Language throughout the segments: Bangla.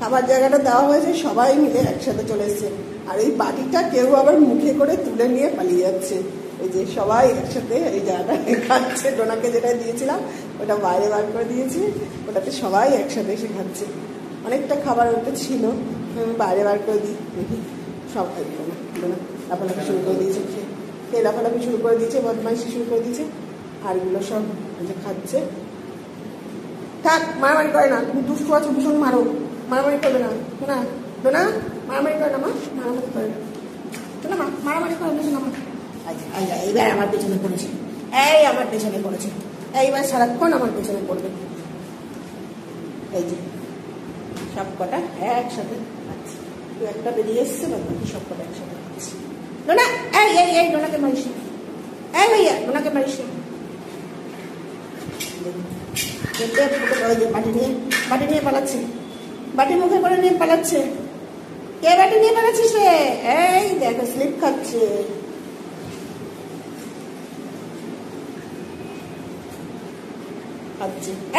খাবার জায়গাটা দেওয়া হয়েছে, সবাই মিলে একসাথে চলে এসছে। আর এই বাটিটা কেউ আবার মুখে করে তুলে নিয়ে পালিয়ে যাচ্ছে। এই যে সবাই একসাথে এই জায়গাটা খাচ্ছে। ডোনাকে যেটা দিয়েছিলাম ওটা বাইরে বার করে দিয়েছি, ওটাতে সবাই একসাথে এসে খাচ্ছে। অনেকটা খাবার ওটা ছিল, বাইরে বার করে দিই দেখি। সবাই ডোনা লাফালাফি শুরু করে দিয়েছে, খেয়ে লাফালাফি শুরু করে দিয়েছে, বদমাইশি শুরু করে দিয়েছে। আর এগুলো সব খাচ্ছে। থাক, মারামারি করে না, তুমি দুষ্টু আছো ভীষণ, মারো, মারামারি করবে না। না ডোনা মারামারি করে না, মা মারামারি করে না, শোনা মা মারামারি করে না, শোনা মা। এইবার আমার পেছনে পড়েছে, এই আমার পেছনে পড়েছে, এইবার সারাক্ষণ আমার পেছনে পড়বে। এই যে সব কটা একসাথে খাচ্ছি, একটা বেরিয়ে এসছে, বাকি সব কটা একসাথে খাচ্ছি। ডোনা এই এই এই ডোনাকে মারিস, এই ভাইয়া ডোনাকে মারিস। বাটি নিয়ে পালাচ্ছে, বাটি মুখে করে নিয়ে পালাচ্ছে। কে বাটি নিয়ে পালাচ্ছিস রে? এই দেখো স্লিপ খাচ্ছে।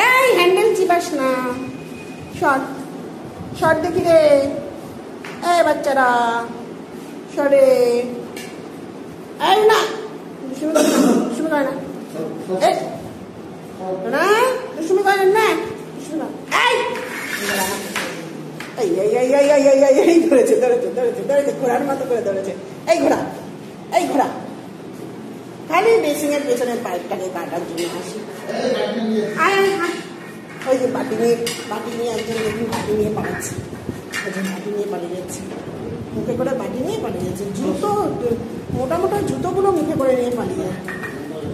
এই হ্যান্ডেল চিবাস না, শর্ট শর্ট দেখি রে। এই বাচ্চারা সরে, এই না শুরু করে না, না দুষ্টুমি করেন না, এই ধরেছে ধরেছে ধরেছে ধরেছে, ঘোড়ার মতো করে ধরেছে। এই ঘোড়া, এই ঘোড়া খালি বেসিং এর পেছনের পাইপটাকে কাটার জন্য আসি। ওই যে বাটি নিয়ে একজন দেখুন বাটি নিয়ে পালাচ্ছে, বাটি নিয়ে পালিয়ে যাচ্ছে, মুখে করে বাটি নিয়ে পালিয়ে যাচ্ছে। জুতো মোটা মোটা জুতোগুলো মুখে করে নিয়ে পালিয়ে যায়,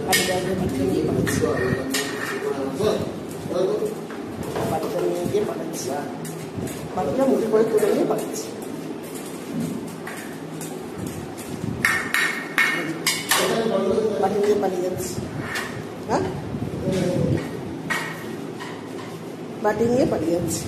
বাটিটা নিয়ে পালাচ্ছে, বাটিটা নিয়ে গিয়ে পালাচ্ছে, বাটিটা মুখে করে তুলে নিয়ে পালাচ্ছে। বাটি নিয়ে পালিয়ে যাচ্ছে, হ্যাঁ বাটি নিয়ে পালিয়ে যাচ্ছে।